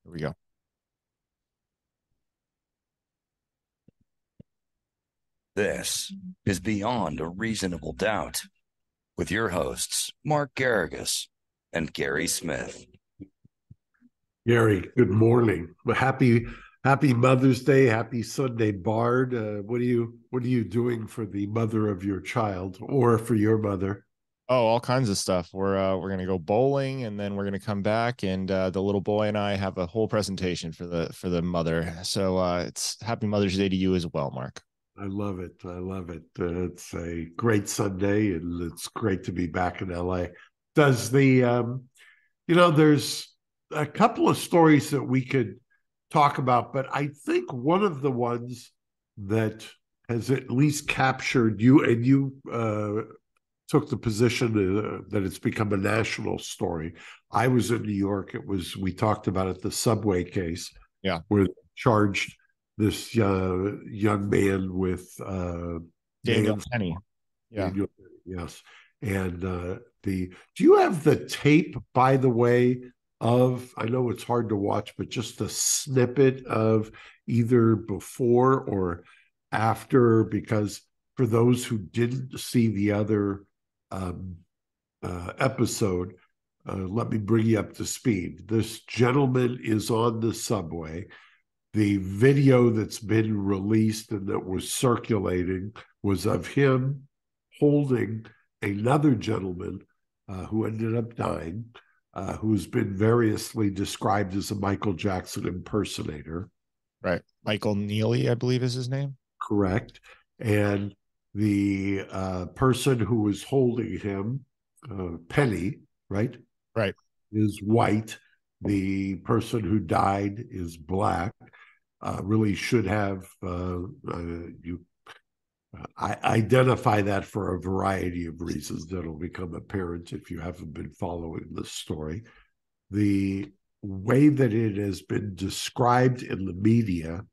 Here we go. This is Beyond a Reasonable Doubt with your hosts, Mark Garrigus and Gary Smith. Gary, good morning. Happy Mother's Day. Happy Sunday, Bard. What are you doing for the mother of your child or for your mother? Oh, all kinds of stuff. We're gonna go bowling, and then we're gonna come back, and the little boy and I have a whole presentation for the mother. So it's Happy Mother's Day to you as well, Mark. I love it. I love it. It's a great Sunday, and it's great to be back in LA. Does there's a couple of stories that we could talk about, but I think one of the ones that has at least captured you, and you took the position that it's become a national story. I was in New York. We talked about it, the Subway case, Yeah, where they charged this young man with Daniel Penny. Yeah. Yes. And do you have the tape, by the way, of, I know it's hard to watch, but just a snippet of either before or after, because for those who didn't see the other episode, let me bring you up to speed. This gentleman is on the subway. The video that's been released and that was circulating was of him holding another gentleman who ended up dying, who's been variously described as a Michael Jackson impersonator. Right. Michael Neely, I believe is his name. Correct. And the person who was holding him, Penny, right? Right. Is white. The person who died is black. Really should have I identify that for a variety of reasons that'll become apparent if you haven't been following this story. The way that it has been described in the media,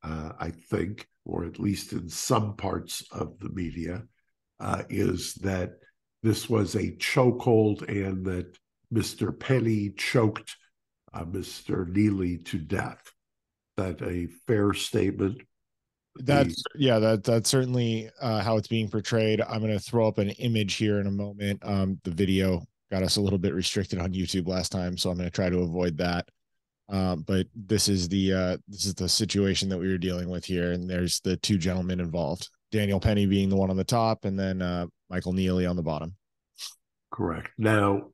I think, or at least in some parts of the media, is that this was a chokehold and that Mr. Penny choked Mr. Neely to death. That a fair statement? That's certainly how it's being portrayed. I'm going to throw up an image here in a moment. The video got us a little bit restricted on YouTube last time, so I'm going to try to avoid that. But this is the situation that we were dealing with here, and there's the two gentlemen involved. Daniel Penny being the one on the top, and then Michael Neely on the bottom. Correct. Now,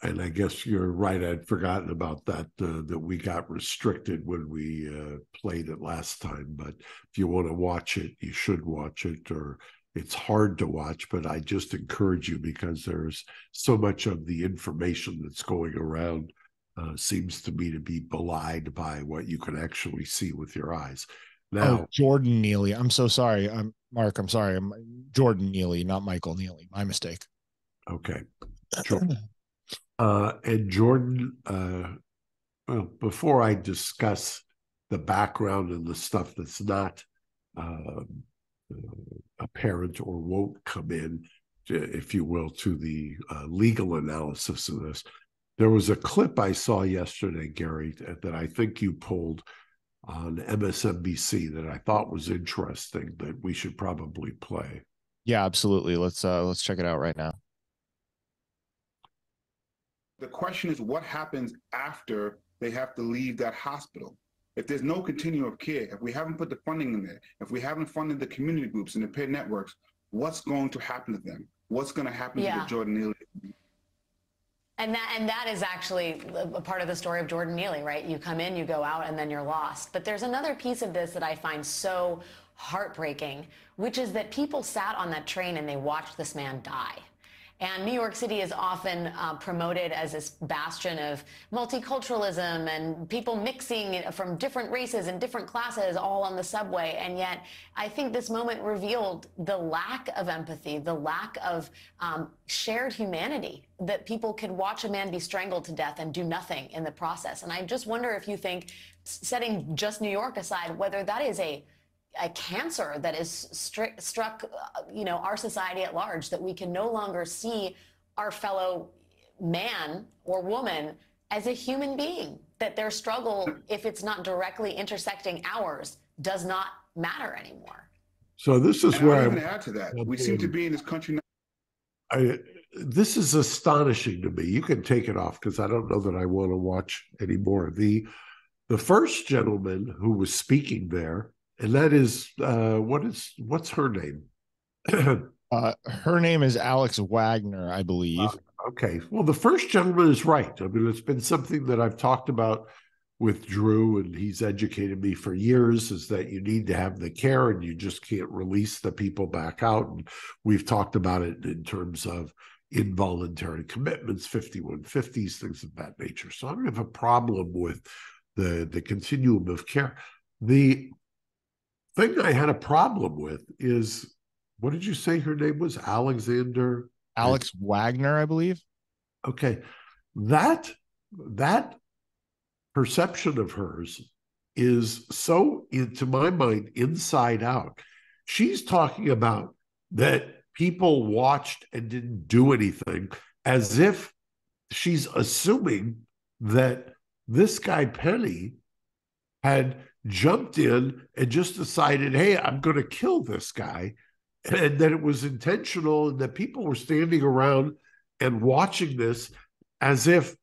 and I guess you're right. I'd forgotten about that, that we got restricted when we played it last time. But if you want to watch it, you should watch it, or it's hard to watch. But I just encourage you, because there's so much of the information that's going around seems to me to be belied by what you can actually see with your eyes. Now, Jordan Neely. I'm so sorry. Mark. I'm sorry. I'm Jordan Neely, not Michael Neely. My mistake. Okay. Jordan. And Jordan, well, before I discuss the background and the stuff that's not apparent or won't come in, if you will, to the legal analysis of this, there was a clip I saw yesterday, Gary, that I think you pulled on MSNBC that I thought was interesting, that we should probably play. Yeah, absolutely. Let's check it out right now. The question is, what happens after they have to leave that hospital? If there's no continuum of care, if we haven't put the funding in there, if we haven't funded the community groups and the peer networks, what's going to happen to them? What's going to happen to the Jordan Neely? And that is actually a part of the story of Jordan Neely, right? You come in, you go out, and then you're lost. But there's another piece of this that I find so heartbreaking, which is that people sat on that train and they watched this man die. And New York City is often promoted as this bastion of multiculturalism and people mixing from different races and different classes all on the subway. And yet I think this moment revealed the lack of empathy, the lack of shared humanity, that people could watch a man be strangled to death and do nothing in the process. And I just wonder if you think, setting just New York aside, whether that is a cancer that is struck, our society at large, that we can no longer see our fellow man or woman as a human being, that their struggle, if it's not directly intersecting ours, does not matter anymore. So this is And where I'll even add to that. We seem to be in this country now. This is astonishing to me. You can take it off because I don't know that I want to watch anymore. The first gentleman who was speaking there, and that is what's her name? Her name is Alex Wagner, I believe. Okay. Well, the first gentleman is right. I mean, it's been something that I've talked about with Drew, and he's educated me for years, is that you need to have the care and you just can't release the people back out. And we've talked about it in terms of involuntary commitments, 5150s, things of that nature. So I don't have a problem with the continuum of care. The thing I had a problem with is, what did you say her name was? Alex Wagner, I believe. Okay. That perception of hers is so, to my mind, inside out. She's talking about that people watched and didn't do anything, as if she's assuming that this guy Penny had jumped in and just decided, hey, I'm going to kill this guy, and that it was intentional, and that people were standing around and watching this as if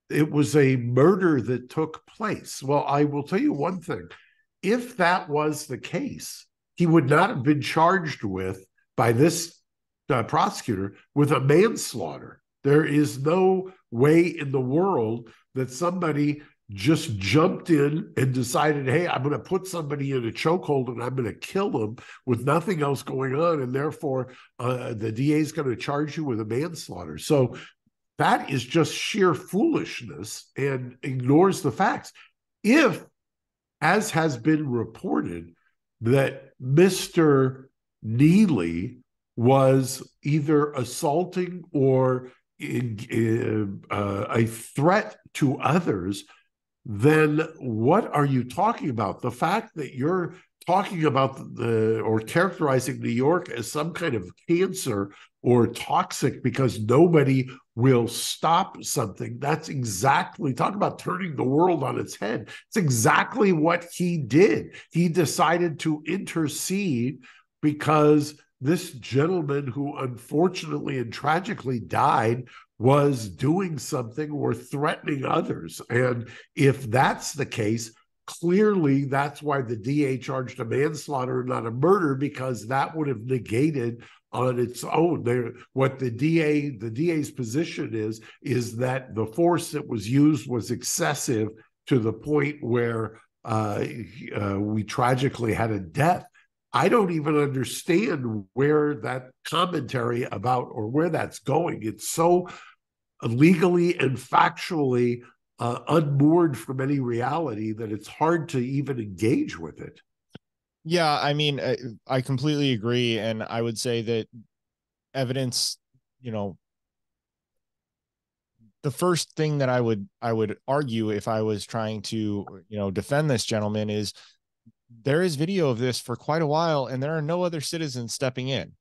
it was a murder that took place. Well, I will tell you one thing. If that was the case, he would not have been charged with, by this prosecutor, with a manslaughter. There is no way in the world that somebody just jumped in and decided, hey, I'm going to put somebody in a chokehold and I'm going to kill them with nothing else going on, and therefore the DA is going to charge you with a manslaughter. So that is just sheer foolishness and ignores the facts. If, as has been reported, that Mr. Neely was either assaulting or a threat to others, then what are you talking about? The fact that you're talking about or characterizing New York as some kind of cancer or toxic because nobody will stop something, that's exactly, talk about turning the world on its head. It's exactly what he did. He decided to intercede because this gentleman, who unfortunately and tragically died, was doing something or threatening others. And if that's the case, clearly that's why the DA charged a manslaughter and not a murder, because that would have negated on its own. What the DA's position is that the force that was used was excessive to the point where we tragically had a death. I don't even understand where that commentary about, or where that's going. It's so legally and factually unmoored from any reality that it's hard to even engage with it. Yeah, I mean, I completely agree. And I would say that evidence, the first thing that I would argue if I was trying to, defend this gentleman is, there is video of this for quite a while, and there are no other citizens stepping in.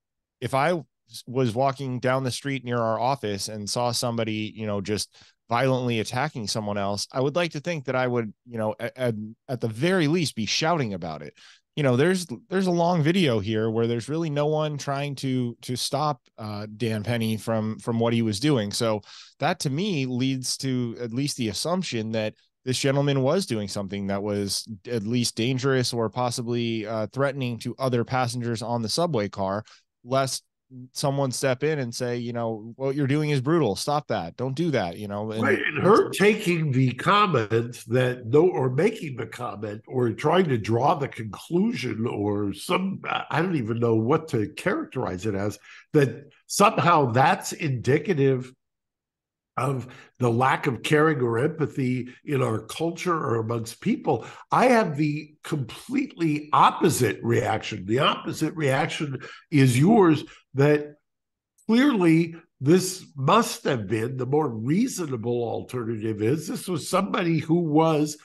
If I was walking down the street near our office and saw somebody, just violently attacking someone else, I would like to think that I would, at the very least, be shouting about it. There's a long video here where there's really no one trying to stop Dan Penny from what he was doing. So that, to me, leads to at least the assumption that this gentleman was doing something that was at least dangerous or possibly threatening to other passengers on the subway car, lest someone step in and say, what you're doing is brutal. Stop that. Don't do that. Right. And her taking the comment or making the comment or trying to draw the conclusion, or I don't even know what to characterize it as, that somehow that's indicative of the lack of caring or empathy in our culture or amongst people. I have the completely opposite reaction. The opposite reaction is yours, that clearly this must have been the more reasonable alternative. Is this was somebody who was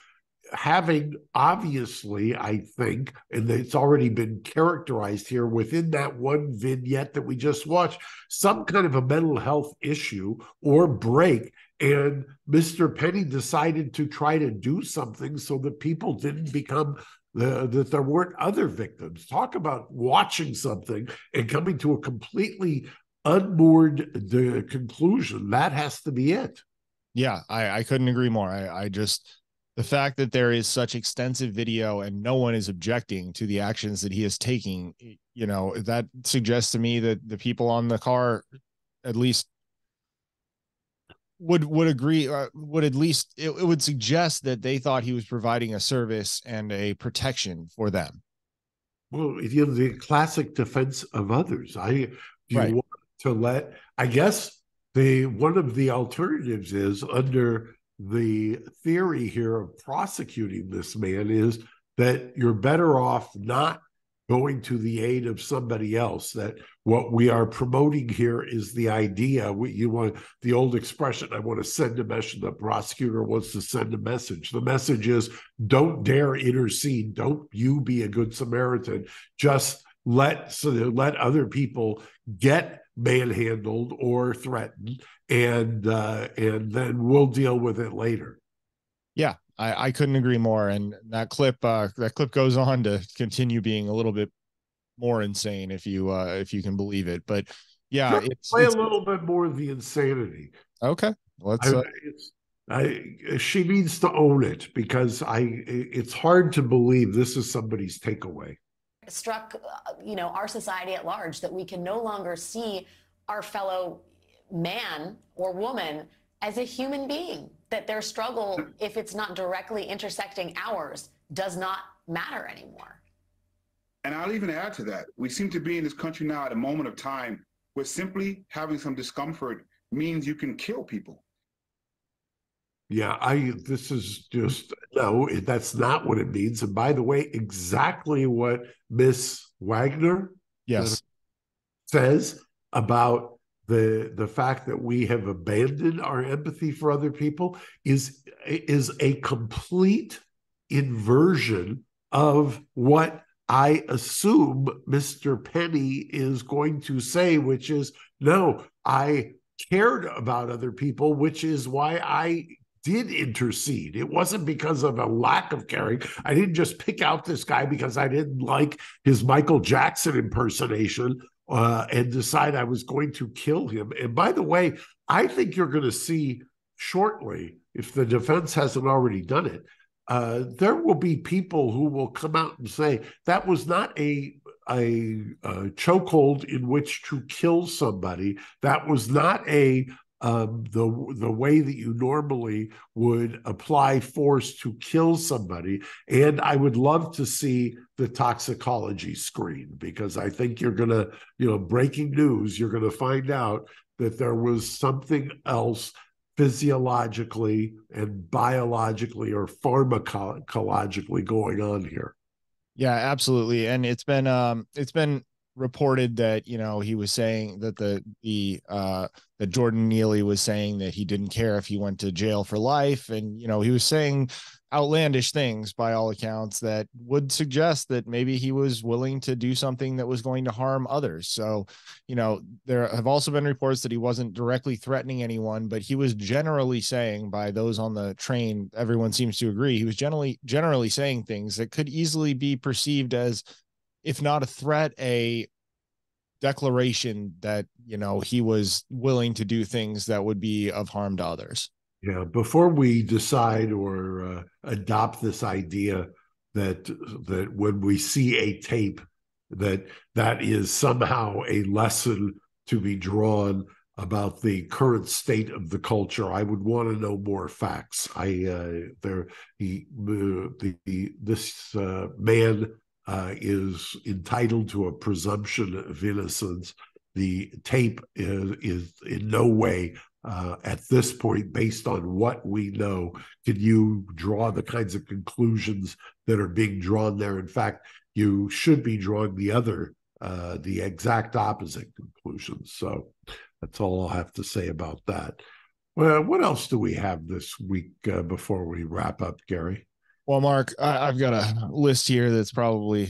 having, obviously, I think, and it's already been characterized here within that one vignette that we just watched, some kind of a mental health issue or break. And Mr. Penny decided to try to do something so that people didn't become that there weren't other victims. Talk about watching something and coming to a completely unmoored conclusion. That has to be it. Yeah, I couldn't agree more. I just, the fact that there is such extensive video and no one is objecting to the actions that he is taking, you know, that suggests to me that the people on the car at least would agree, would at least, it would suggest that they thought he was providing a service and a protection for them. Well, you know, the classic defense of others. Do you Right. want to let, I guess one of the alternatives is, under the theory here of prosecuting this man, is that you're better off not going to the aid of somebody else. That what we are promoting here is the idea. You want the old expression, I want to send a message. The prosecutor wants to send a message. The message is, don't dare intercede. Don't you be a good Samaritan. Just let other people get manhandled or threatened, and then we'll deal with it later. Yeah, I couldn't agree more. And that clip goes on to continue being a little bit more insane, if you can believe it. But yeah, sure, play a little bit more of the insanity. Okay, let's. She needs to own it, because it's hard to believe this is somebody's takeaway. Struck, our society at large, that we can no longer see our fellow man or woman as a human being, that their struggle, if it's not directly intersecting ours, does not matter anymore. And I'll even add to that. We seem to be in this country now at a moment of time where simply having some discomfort means you can kill people. Yeah, this is just, no, that's not what it means. And by the way, exactly what Miss Wagner says about the fact that we have abandoned our empathy for other people is a complete inversion of what I assume Mr. Penny is going to say, which is, no, I cared about other people, which is why I did intercede. It wasn't because of a lack of caring. I didn't just pick out this guy because I didn't like his Michael Jackson impersonation and decide I was going to kill him. And by the way, I think you're going to see shortly, if the defense hasn't already done it, there will be people who will come out and say that was not a chokehold in which to kill somebody. That was not the way that you normally would apply force to kill somebody. And I would love to see the toxicology screen, because I think you're going to, breaking news, you're going to find out that there was something else physiologically and biologically or pharmacologically going on here. Yeah, absolutely. And it's been reported that, he was saying that that Jordan Neely was saying that he didn't care if he went to jail for life. And, he was saying outlandish things by all accounts that would suggest that maybe he was willing to do something that was going to harm others. So, there have also been reports that he wasn't directly threatening anyone, but he was generally saying, by those on the train, everyone seems to agree, he was generally saying things that could easily be perceived as, if not a threat, a declaration that, he was willing to do things that would be of harm to others. Yeah, before we decide or adopt this idea that when we see a tape, that is somehow a lesson to be drawn about the current state of the culture, I would want to know more facts. This man is entitled to a presumption of innocence. The tape is in no way, at this point, based on what we know, can you draw the kinds of conclusions that are being drawn there. In fact, you should be drawing the exact opposite conclusions. So that's all I'll have to say about that. Well, what else do we have this week before we wrap up, Gary? Well, Mark, I've got a list here that's probably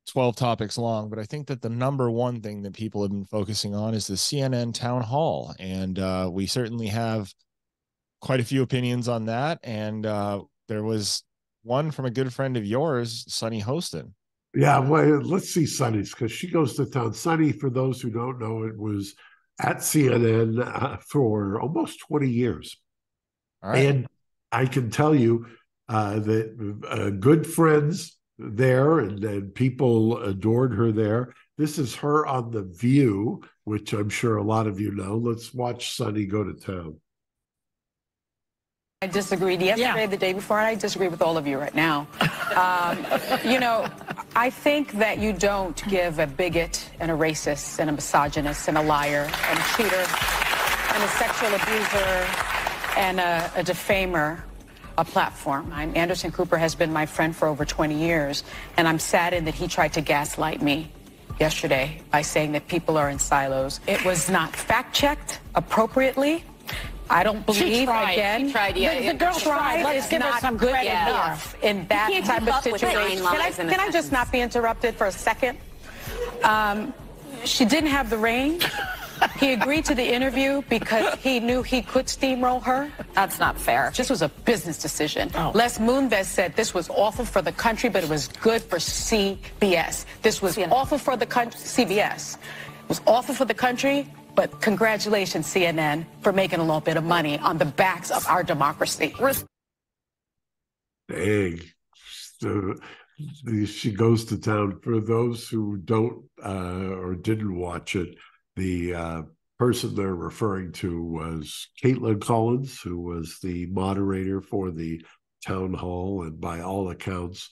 12 topics long, but I think that the number one thing that people have been focusing on is the CNN town hall. And we certainly have quite a few opinions on that. And there was one from a good friend of yours, Sunny Hostin. Yeah, well, let's see Sunny's, because she goes to town. Sunny, for those who don't know, it was at CNN for almost 20 years. All right. And I can tell you that good friends there, and people adored her there. This is her on The View, which I'm sure a lot of you know. Let's watch Sunny go to town. I disagreed yesterday, the day before, and I disagree with all of you right now. You know, I think that you don't give a bigot and a racist and a misogynist and a liar and a cheater and a sexual abuser and a defamer a platform. Anderson Cooper has been my friend for over 20 years, and I'm saddened that he tried to gaslight me yesterday by saying that people are in silos. It was not fact-checked appropriately. I don't believe, she tried. again, she tried, yeah. the girl tried. Let's give her some good credit. enough in that type of situation. Can I just not be interrupted for a second? She didn't have the range. He agreed to the interview because he knew he could steamroll her. That's not fair. This was a business decision. Les Moonves said this was awful for the country, but it was good for CBS. This was awful for the country. CBS. It was awful for the country, but congratulations, CNN, for making a little bit of money on the backs of our democracy. Dang. So, she goes to town. For those who don't or didn't watch it, the person they're referring to was Caitlin Collins, who was the moderator for the town hall. And by all accounts,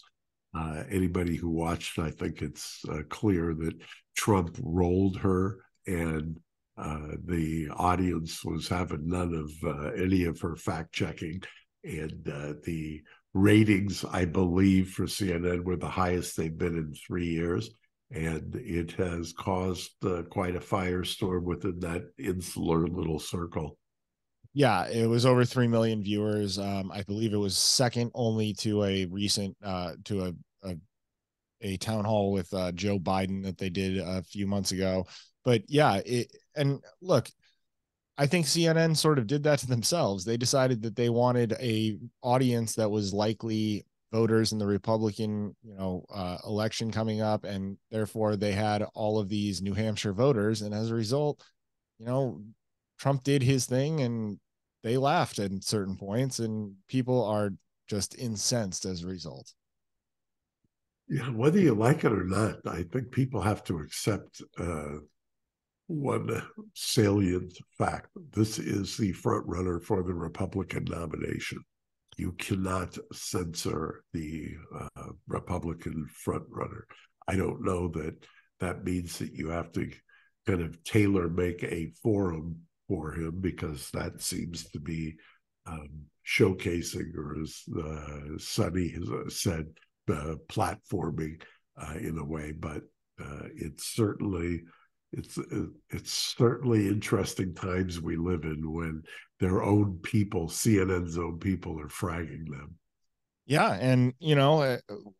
anybody who watched, I think it's clear that Trump rolled her, and the audience was having none of any of her fact-checking. And the ratings, I believe, for CNN were the highest they've been in 3 years. And it has caused quite a firestorm within that insular little circle. Yeah, it was over 3 million viewers. I believe it was second only to a recent to a town hall with Joe Biden that they did a few months ago. But yeah, and look, I think CNN sort of did that to themselves. They decided that they wanted a audience that was likely voters in the Republican, election coming up, and therefore they had all of these New Hampshire voters. And as a result, Trump did his thing, and they laughed at certain points, and people are just incensed as a result. Yeah, whether you like it or not, I think people have to accept one salient fact. This is the front runner for the Republican nomination. You cannot censor the Republican front runner. I don't know that that means that you have to kind of tailor make a forum for him, because that seems to be showcasing, or as Sunny has said, platforming in a way. But it's certainly interesting times we live in when their own people, CNN's own people, are fragging them. Yeah, and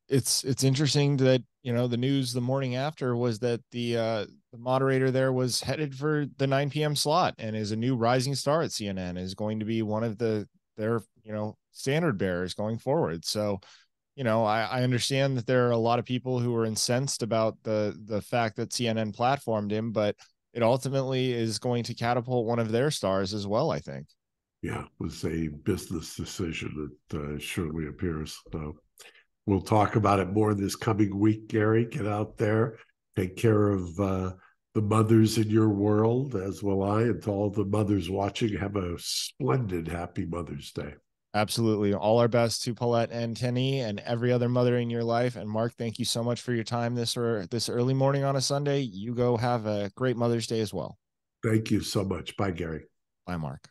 it's interesting that the news the morning after was that the moderator there was headed for the 9 p.m. slot, and is a new rising star at CNN, is going to be one of their standard bearers going forward. So I understand that there are a lot of people who are incensed about the fact that CNN platformed him, but it ultimately is going to catapult one of their stars as well, I think. Yeah, it was a business decision, it surely appears. So we'll talk about it more this coming week, Gary. Get out there, take care of the mothers in your world, as will I. And to all the mothers watching, have a splendid, happy Mother's Day. Absolutely. All our best to Paulette and Tenny and every other mother in your life. And Mark, thank you so much for your time this early morning on a Sunday. You go have a great Mother's Day as well. Thank you so much. Bye, Gary. Bye, Mark.